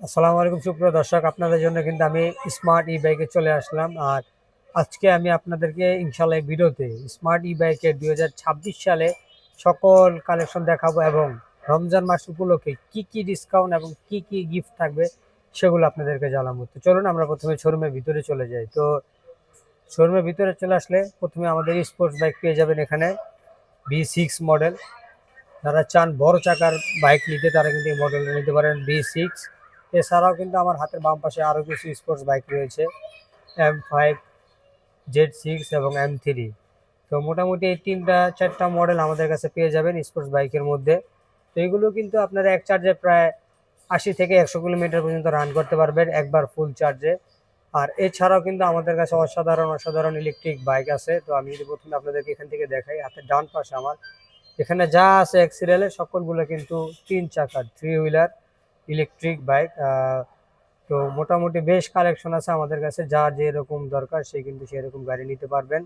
আসসালামু আলাইকুম সুপ্রিয় দর্শক, আপনাদের জন্য কিন্তু আমি স্মার্ট ই বাইকে চলে আসলাম। আর আজকে আমি আপনাদেরকে ইনশাল্লাহ এই ভিডিওতে স্মার্ট ই বাইকের 2026 সালে সকল কালেকশন দেখাবো এবং রমজান মাস উপলক্ষে কি কি ডিসকাউন্ট এবং কি কি গিফট থাকবে সেগুলো আপনাদেরকে জানাবো। তো চলুন আমরা প্রথমে শোরুমের ভিতরে চলে যাই। তো শোরুমের ভিতরে চলে আসলে প্রথমে আমাদের স্পোর্টস বাইক পেয়ে যাবেন এখানে V6 মডেল। যারা চান বড় চাকার বাইক নিতে তারা কিন্তু এই মডেলটা নিতে পারেন V6। এছাড়াও কিন্তু আমার হাতের বাম পাশে আরও কিছু স্পোর্টস বাইক রয়েছে, M5, Z6 এবং M3। তো মোটামুটি এই চারটা মডেল আমাদের কাছে পেয়ে যাবেন স্পোর্টস বাইকের মধ্যে। তো এগুলো কিন্তু আপনারা এক চার্জে প্রায় 80 থেকে 100 কিলোমিটার পর্যন্ত রান করতে পারবেন একবার ফুল চার্জে। আর এছাড়াও কিন্তু আমাদের কাছে অসাধারণ অসাধারণ ইলেকট্রিক বাইক আছে। তো আমি যদি প্রথমে আপনাদেরকে এখান থেকে দেখাই, হাতের ডান পাশে আমার এখানে যা আছে এক্সিরিয়ালে সবগুলো কিন্তু 3 চাকার 3 হুইলার ইলেকট্রিক বাইক। তো মোটামুটি বেশ কালেকশন আছে আমাদের কাছে, যার যেরকম দরকার সে কিন্তু সেরকম গাড়ি নিতে পারবেন।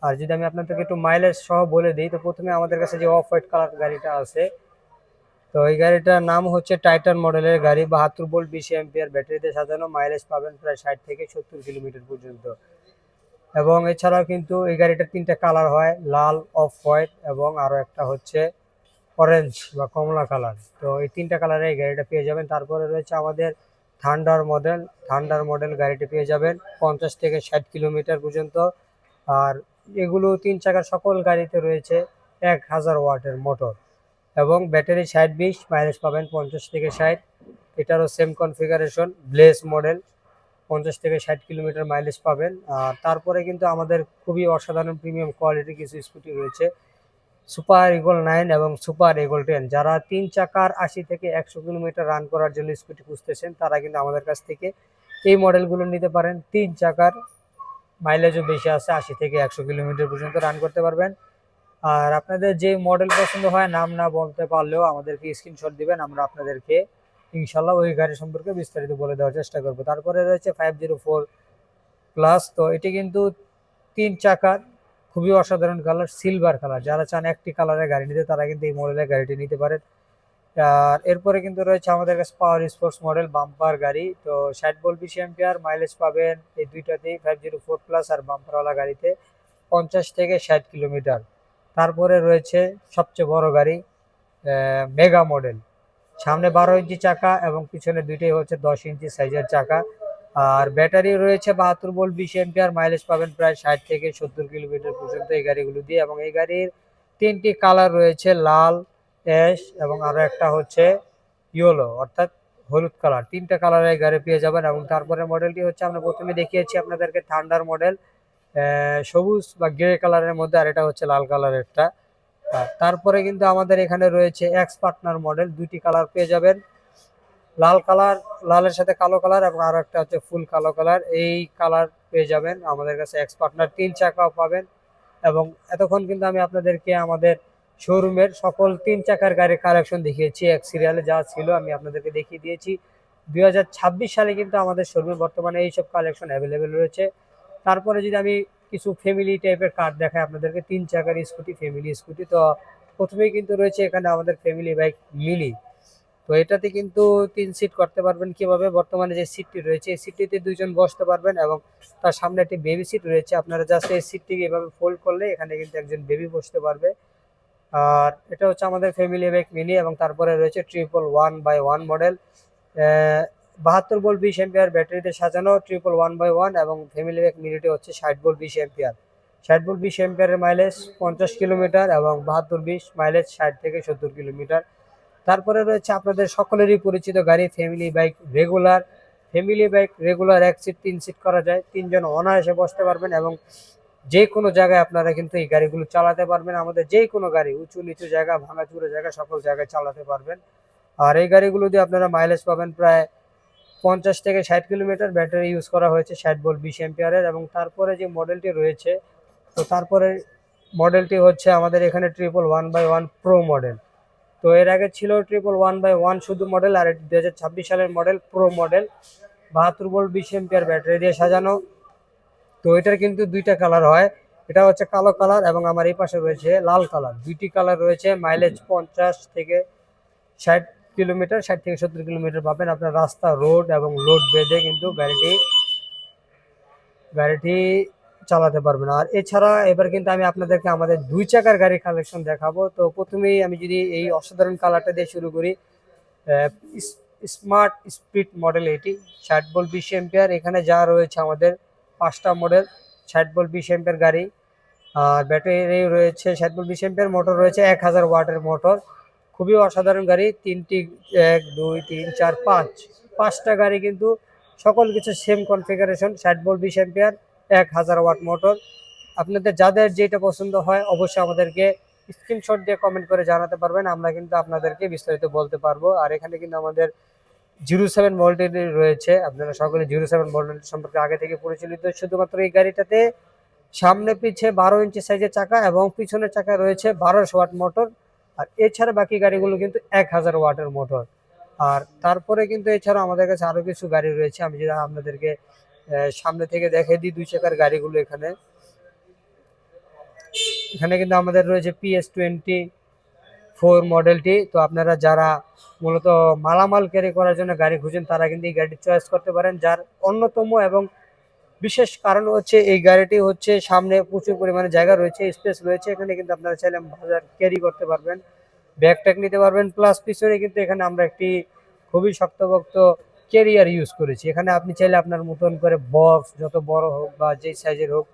আর যদি আমি আপনাদেরকে একটু মাইলেজ সহ বলে দিই, তো প্রথমে আমাদের কাছে যে অফ হোয়াইট কালার গাড়িটা আছে, তো এই গাড়িটার নাম হচ্ছে টাইটান মডেলের গাড়ি। 72 ভোল্ট 20 অ্যাম্পিয়ার ব্যাটারিতে সাজানো, মাইলেজ পাবেন প্রায় 60 থেকে 70 কিলোমিটার পর্যন্ত। এবং এছাড়াও কিন্তু এই গাড়িটার 3টা কালার হয়, লাল, অফ হোয়াইট এবং আরও একটা হচ্ছে অরেঞ্জ বা কমলা কালার। তো এই 3টা কালারে এই গাড়িটা পেয়ে যাবেন। তারপরে রয়েছে আমাদের থান্ডার মডেল গাড়িটি পেয়ে যাবেন 50 থেকে 60 কিলোমিটার পর্যন্ত। আর এগুলো 3 চাকার সকল গাড়িতে রয়েছে 1000 ওয়াটের মোটর এবং ব্যাটারি 60-20, মাইলেজ পাবেন 50 থেকে 60। এটারও সেম কনফিগারেশন, ব্লেজ মডেল, 50 থেকে 60 কিলোমিটার মাইলেজ পাবেন। আর তারপরে কিন্তু আমাদের খুবই অসাধারণ প্রিমিয়াম কোয়ালিটির কিছু স্কুটি রয়েছে, সুপার ইগল 9 এবং সুপার ইগল 10। যারা 3 চাকার 80 থেকে 100 কিলোমিটার রান করার জন্য স্কুটি খুঁজতেছেন তারা কিন্তু আমাদের কাছ থেকে এই মডেলগুলো নিতে পারেন। 3 চাকার মাইলেজও বেশি আছে, 80 থেকে 100 কিলোমিটার পর্যন্ত রান করতে পারবেন। আর আপনাদের যে মডেল পছন্দ হয়, নাম না বলতে পারলেও আমাদেরকে স্ক্রিনশট দিবেন, আমরা আপনাদেরকে ইনশাল্লাহ ওই গাড়ি সম্পর্কে বিস্তারিত বলে দেওয়ার চেষ্টা করব। তারপরে রয়েছে 504 প্লাস। তো এটি কিন্তু 3 চাকার, খুবই অসাধারণ কালার, সিলভার কালার। যারা চান একটি কালারের গাড়ি নিতে তারা কিন্তু এই মডেলের গাড়িটি নিতে পারেন। আর এরপরে কিন্তু রয়েছে আমাদের কাছে পাওয়ার স্পোর্টস মডেল বাম্পার গাড়ি। তো 60 ভোল্ট 20 অ্যাম্পিয়ার মাইলেজ পাবেন এই দুইটাতেই, 504 প্লাস আর বাম্পারওয়ালা গাড়িতে 50 থেকে 60 কিলোমিটার। তারপরে রয়েছে সবচেয়ে বড় গাড়ি, মেগা মডেল। সামনে 12 ইঞ্চি চাকা এবং পিছনে দুইটাই হচ্ছে 10 ইঞ্চি সাইজের চাকা। আর ব্যাটারি রয়েছে 72 ভোল্ট 20 অ্যাম্পিয়ার, মাইলেজ পাবেন প্রায় 60 থেকে 70 কিলোমিটার পর্যন্ত এই গাড়িগুলো দিয়ে। এবং এই গাড়ির 3টি কালার রয়েছে, লাল, অ্যাশ এবং আরো একটা হচ্ছে ইয়েলো অর্থাৎ হলুদ কালার। 3টা কালারের গাড়ি পেয়ে যাবেন। এবং তারপরে মডেলটি হচ্ছে, আমরা প্রথমে দেখিয়েছি আপনাদেরকে থান্ডার মডেল, সবুজ বা গ্রে কালারের মধ্যে, আর এটা হচ্ছে লাল কালারেরটা। তারপরে কিন্তু আমাদের এখানে রয়েছে এক্স পার্টনার মডেল, 2টি কালার পেয়ে যাবেন, লাল কালার, লালের সাথে কালো কালার এবং আরো একটা হচ্ছে ফুল কালো কালার। এই কালার পেয়ে যাবেন আমাদের কাছে। এক্স পার্টনার 3 চাকাও পাবেন। এবং এতক্ষণ কিন্তু আমি আপনাদেরকে আমাদের শোরুমের সকল 3 চাকার গাড়ির কালেকশন দেখিয়েছি, এক সিরিয়ালে যা ছিল আমি আপনাদেরকে দেখিয়ে দিয়েছি। 2026 সালে কিন্তু আমাদের শোরুমে বর্তমানে এইসব কালেকশন অ্যাভেলেবেল রয়েছে। তারপরে যদি আমি কিছু ফ্যামিলি টাইপের কার দেখাই আপনাদেরকে, 3 চাকার স্কুটি, ফ্যামিলি স্কুটি। তো প্রথমেই কিন্তু রয়েছে এখানে আমাদের ফ্যামিলি বাইক মিনি। তো এটাতে কিন্তু 3 সিট করতে পারবেন। কিভাবে? বর্তমানে যে সিটটি রয়েছে এই সিটটিতে 2 জন বসতে পারবেন এবং তার সামনে একটি বেবি সিট রয়েছে। আপনারা জাস্ট এই সিটটিকে এভাবে ফোল্ড করলে এখানে কিন্তু একজন বেবি বসতে পারবে। আর এটা হচ্ছে আমাদের ফ্যামিলি বাইক মিনি। এবং তারপরে রয়েছে 111/1 মডেল, 72 ভোল্ট 20 অ্যাম্পিয়ার ব্যাটারিতে সাজানো 111/1। এবং ফ্যামিলি বাইক মিনিটি হচ্ছে 60 ভোল্ট 20 অ্যাম্পিয়ার, 60 ভোল্ট 20 অ্যাম্পিয়ারের মাইলেজ 50 কিলোমিটার এবং 72-20 মাইলেজ 60 থেকে 70 কিলোমিটার। তারপরে রয়েছে আপনাদের সকলেরই পরিচিত গাড়ি family bike regular 1 seat 3 seat করা যায়, 3 জন অনায়াসে বসতে পারবেন এবং যে কোনো জায়গায় আপনারা কিন্তু এই গাড়িগুলো চালাতে পারবেন। আমাদের যে কোনো গাড়ি, উঁচু নিচু জায়গা, ভাঙাচুরো জায়গা, সকল জায়গায় চালাতে পারবেন। আর এই গাড়িগুলো দিয়ে আপনারা মাইলেজ পাবেন প্রায় 50 থেকে 60 কিলোমিটার। ব্যাটারি ইউজ করা হয়েছে 60 ভোল্ট 20 অ্যাম্পিয়ারের। এবং তারপরে যে মডেলটি রয়েছে, তো তারপরে মডেলটি হচ্ছে আমাদের এখানে 111/1 প্রো মডেল। তো এর আগে ছিল 111/1 শুধু মডেল, আর 2026 সালের model pro model, 72 volt 20 ampere battery দিয়ে সাজানো। তো এটার কিন্তু 2টা কালার হয়, এটা হচ্ছে কালো কালার এবং আমার এই পাশে রয়েছে লাল কালার। 2টি কালার রয়েছে, মাইলেজ 50 থেকে 60 কিলোমিটার, 60 থেকে 70 কিলোমিটার পাবেন। আপনার রাস্তা, রোড এবং লোড বেঁধে কিন্তু গাড়িটি চালাতে পারবেন। আর এছাড়া এবার কিন্তু আমি আপনাদেরকে আমাদের 2 চাকার গাড়ির কালেকশন দেখাবো। তো প্রথমেই আমি যদি এই অসাধারণ কালারটা দিয়ে শুরু করি, স্মার্ট স্পিড মডেল এটি, 60 ভোল্ট 20 অ্যাম্পিয়ার। এখানে যা রয়েছে আমাদের 5টা মডেল 60 ভোল্ট 20 অ্যাম্পিয়ার গাড়ি। আর ব্যাটারি রয়েছে 60 ভোল্ট 20 অ্যাম্পিয়ার, মোটর রয়েছে 1000 ওয়াটের মোটর। খুবই অসাধারণ গাড়ি। 3টি 1 2 3 4 5টা গাড়ি কিন্তু সকল কিছু same configuration, 60 volt 20 ampere, 1000 watt motor. আপনাদের যাদের যেটা পছন্দ হয় অবশ্যই আমাদেরকে স্ক্রিনশট দিয়ে কমেন্ট করে জানাতে পারবেন, আমরা কিন্তু আপনাদেরকে বিস্তারিত বলতে পারবো। আর এখানে কিন্তু আমাদের 07 মডেল রয়েছে, আপনারা সকলে 07 মডেল সম্পর্কে আগে থেকে পরিচালিত। শুধুমাত্র এই গাড়িটাতে সামনে পিছে 12 ইঞ্চি সাইজের চাকা এবং পিছনের চাকা রয়েছে 1200 ওয়াট মোটর। আর এছাড়া বাকি গাড়িগুলো কিন্তু 1000 ওয়াটের মোটর। আর তারপরে কিন্তু এছাড়া আমাদের কাছে আরো কিছু গাড়ি রয়েছে, আমি যদি আপনাদেরকে সামনে থেকে দেখিয়ে দিই 2 চাকার গাড়িগুলো। এখানে কিন্তু আমাদের রয়েছে PS24 মডেলটি। তো আপনারা যারা মূলত মালামাল ক্যারি করার জন্য গাড়ি খুঁজেন তারা কিন্তু এই গাড়িটি চয়েস করতে পারেন। যার অন্যতম এবং বিশেষ কারণ হচ্ছে এই গাড়িটি হচ্ছে সামনে প্রচুর পরিমাণে জায়গা রয়েছে, স্পেস রয়েছে। এখানে কিন্তু আপনারা চাইলে বাজার ক্যারি করতে পারবেন, ব্যাগ ট্যাগ নিতে পারবেন। প্লাস পিছনে কিন্তু এখানে আমরা একটি খুবই শক্তপোক্ত ক্যারিয়ার ইউজ করেছি। এখানে আপনি চাইলে আপনার মতন করে বক্স, যত বড় হোক বা যেই সাইজের হোক,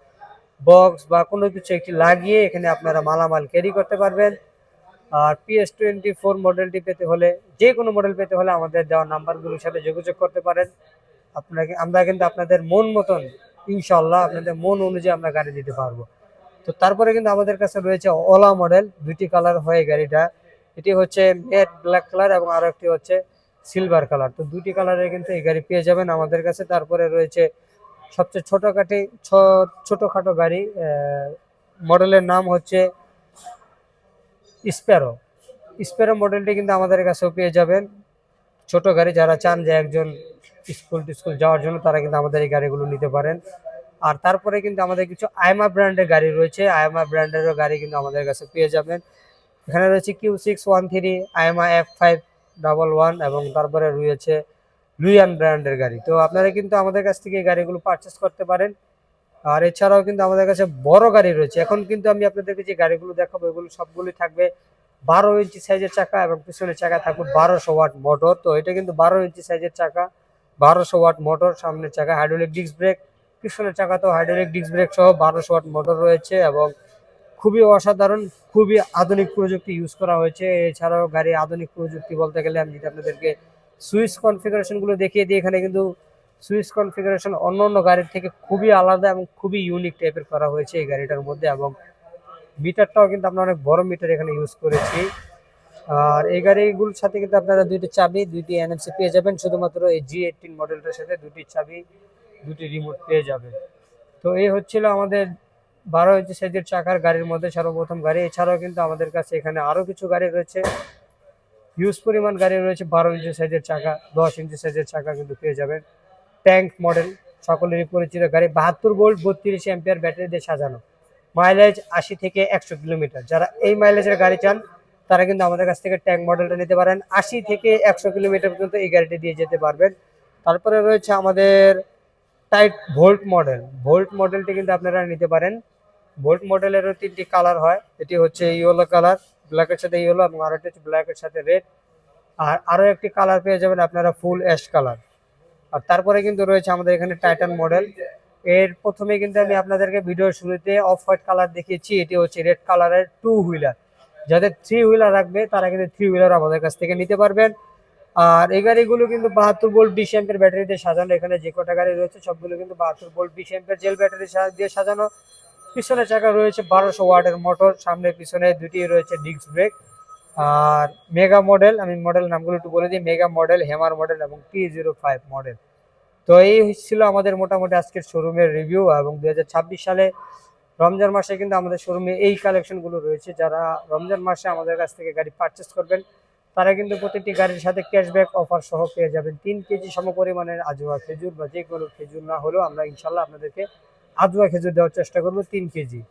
বক্স বা কোনো কিছু একটি লাগিয়ে এখানে আপনারা মালামাল ক্যারি করতে পারবেন। আর PS24 মডেলটি পেতে হলে, যে কোনো মডেল পেতে হলে আমাদের দেওয়া নাম্বারগুলোর সাথে যোগাযোগ করতে পারেন। আমরা কিন্তু আপনাদের মন মতন, ইনশাল্লাহ আপনাদের মন অনুযায়ী আমরা গাড়ি দিতে পারবো। তো তারপরে কিন্তু আমাদের কাছে রয়েছে ওলা মডেল, 2টি কালার হয় গাড়িটা। এটি হচ্ছে ম্যাট ব্ল্যাক কালার এবং আরো একটি হচ্ছে সিলভার কালার। তো 2টি কালারে কিন্তু এই গাড়ি পেয়ে যাবেন আমাদের কাছে। তারপরে রয়েছে সবচেয়ে ছোটখাটো গাড়ি, মডেলের নাম হচ্ছে স্প্যারো মডেলটি কিন্তু আমাদের কাছেও পেয়ে যাবেন। ছোট গাড়ি যারা চান যে একজন স্কুল যাওয়ার জন্য, তারা কিন্তু আমাদের এই গাড়িগুলো নিতে পারেন। আর তারপরে কিন্তু আমাদের কিছু আইমা ব্র্যান্ডের গাড়ি রয়েছে, আইমা ব্র্যান্ডেরও গাড়ি কিন্তু আমাদের কাছে পেয়ে যাবেন। এখানে রয়েছে Q613, আইমা F511 এবং তারপরে রয়েছে লুইয়ান ব্র্যান্ডের গাড়ি। তো আপনারা কিন্তু আমাদের কাছ থেকে এই গাড়িগুলো পারচেস করতে পারেন। আর এছাড়াও কিন্তু আমাদের কাছে বড় গাড়ি রয়েছে। এখন কিন্তু আমি আপনাদেরকে যে গাড়িগুলো দেখাবো এগুলো সবগুলোই থাকবে 12 ইঞ্চি সাইজের চাকা এবং পিছনের চাকা থাকবে 1200 ওয়াট মোটর। তো এটা কিন্তু 12 ইঞ্চি সাইজের চাকা, 1200 ওয়াট মোটর, সামনের চাকা হাইড্রোলিক ডিস্ক ব্রেক, পিছনের চাকাতেও হাইড্রোলিক ডিস্ক ব্রেক সহ 1200 ওয়াট মোটর রয়েছে এবং খুবই অসাধারণ, খুবই আধুনিক প্রযুক্তি ইউজ করা হয়েছে। এছাড়াও গাড়ি আধুনিক প্রযুক্তি বলতে গেলে আমি যদি আপনাদেরকে সুইচ কনফিগারেশনগুলো দেখিয়ে দিই, এখানে কিন্তু সুইচ কনফিগারেশন অন্য অন্য গাড়ির থেকে খুবই আলাদা এবং খুবই ইউনিক টাইপের করা হয়েছে এই গাড়িটার মধ্যে। এবং মিটারটাও কিন্তু আমরা অনেক বড় মিটার এখানে ইউজ করেছি। আর এই গাড়িগুলোর সাথে কিন্তু আপনারা 2টি চাবি, 2টি এনএফসি পেয়ে যাবেন। শুধুমাত্র এই G18 মডেলটার সাথে 2টি চাবি, 2টি রিমোট পেয়ে যাবেন। তো এই হচ্ছিল আমাদের 12 ইঞ্চি সাইজের চাকার গাড়ির মধ্যে সর্বপ্রথম গাড়ি। এছাড়াও কিন্তু আমাদের কাছে এখানে আরো কিছু গাড়ি রয়েছে, হিউজ পরিমাণ গাড়ি রয়েছে। 12 ইঞ্চি সাইজের চাকা, 10 ইঞ্চি সাইজের চাকা কিন্তু পেয়ে যাবেন। ট্যাঙ্ক মডেল, সকলেরই পরিচিত গাড়ি, 72 ভোল্ট 32 অ্যাম্পিয়ার ব্যাটারি দিয়ে সাজানো, মাইলেজ 80 থেকে 100 কিলোমিটার। যারা এই মাইলেজের গাড়ি চান তারা কিন্তু আমাদের কাছ থেকে ট্যাঙ্ক মডেলটা নিতে পারেন। 80 থেকে 100 কিলোমিটার পর্যন্ত এই গাড়িটি দিয়ে যেতে পারবেন। তারপরে রয়েছে আমাদের টাইট ভোল্ট মডেলটি কিন্তু আপনারা নিতে পারেন। ভোল্ট মডেলেরও 3টি কালার হয়। এটি হচ্ছে ইয়েলো কালার, ব্ল্যাকের সাথে ইয়েলো, এবং আরেকটি হচ্ছে ব্ল্যাকের সাথে রেড। আর আরো একটি কালার পেয়ে যাবেন আপনারা ফুল অ্যাশ কালার। আর তারপরে কিন্তু রয়েছে আমাদের এখানে টাইটান মডেল। এর প্রথমে কিন্তু আমি আপনাদেরকে ভিডিওর শুরুতে অফ হোয়াইট কালার দেখিয়েছি, এটি হচ্ছে রেড কালারের 2 হুইলার। যাদের 3 হুইলার রাখবে তারা কিন্তু 3 হুইলার আমাদের কাছ থেকে নিতে পারবেন। আর এই গাড়িগুলো কিন্তু 72 ভোল্ট 20 অ্যাম্পিয়ার ব্যাটারি দিয়ে সাজানো। এখানে যে কটা গাড়ি রয়েছে সবগুলো কিন্তু 72 ভোল্ট 20 অ্যাম্পিয়ার জেল ব্যাটারি দিয়ে সাজানো। পিছনের চাকা রয়েছে 1200 ওয়াটের মোটর, সামনে পিছনে 2টি রয়েছে ডিস্ক ব্রেক। আর মেগা মডেল, আমি মডেল নামগুলো একটু বলে দিই, মেগা মডেল, হেমার মডেল এবং T05 মডেল। তো এই ছিল আমাদের মোটামুটি আজকের শোরুমের রিভিউ। এবং 2026 সালে রমজান মাসে কিন্তু আমাদের শোরুমে এই কালেকশনগুলো রয়েছে। যারা রমজান মাসে আমাদের কাছ থেকে গাড়ি পারচেস করবেন তারা কিন্তু প্রতিটি গাড়ির সাথে ক্যাশব্যাক অফার সহ পেয়ে যাবেন 3 কেজি সমপরিমাণের আজওয়া খেজুর, বা যে কোনো খেজুর না হলেও আমরা ইনশাল্লাহ আপনাদেরকে আজওয়া খেজুর দেওয়ার চেষ্টা করবো 3 কেজি।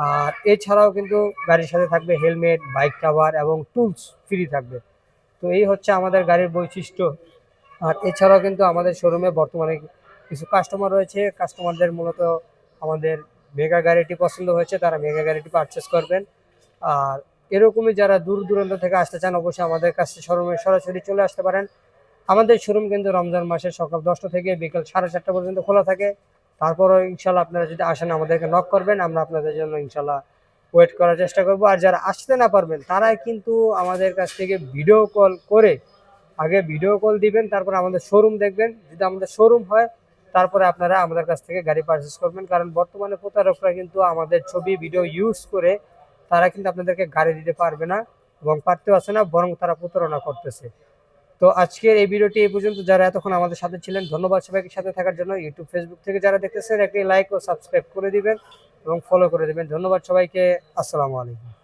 আর এছাড়াও কিন্তু গাড়ির সাথে থাকবে হেলমেট, বাইক কাভার এবং টুলস ফ্রি থাকবে। তো এই হচ্ছে আমাদের গাড়ির বৈশিষ্ট্য। আর এছাড়াও কিন্তু আমাদের শোরুমে বর্তমানে কিছু কাস্টমার রয়েছে, কাস্টমারদের মূলত আমাদের মেগা গাড়িটি পছন্দ হয়েছে, তারা মেগা গাড়িটি পারচেস করবেন। আর এরকমই যারা দূর দূরান্ত থেকে আসতে চান অবশ্যই আমাদের কাছে শোরুমে সরাসরি চলে আসতে পারেন। আমাদের শোরুম কিন্তু রমজান মাসে সকাল 10টা থেকে বিকাল 4:30 পর্যন্ত খোলা থাকে। তারপরও ইনশাল্লাহ আপনারা যদি আসেন আমাদেরকে নক করবেন, আমরা আপনাদের জন্য ইনশাল্লাহ ওয়েট করার চেষ্টা করব। আর যারা আসতে না পারবেন তারাই কিন্তু আমাদের কাছ থেকে ভিডিও কল করে, আগে ভিডিও কল দিবেন, তারপর আমাদের শোরুম দেখবেন। যদি আমাদের শোরুম হয় তারপরে আপনারা আমাদের কাছ থেকে গাড়ি পারচেস করবেন। কারণ বর্তমানে প্রতারকরা কিন্তু আমাদের ছবি ভিডিও ইউজ করে তারা কিন্তু আপনাদেরকে গাড়ি দিতে পারবে না এবং পারতেও আছে না, বরং তারা প্রতারণা করতেছে। তো আজকের এই ভিডিওটি এই পর্যন্ত। যারা এতক্ষণ আমাদের সাথে ছিলেন ধন্যবাদ সবাইকে সাথে থাকার জন্য। ইউটিউব ফেসবুক থেকে যারা দেখতেছেন একটি লাইক ও সাবস্ক্রাইব করে দিবেন এবং ফলো করে দিবেন। ধন্যবাদ সবাইকে। আসসালামু আলাইকুম।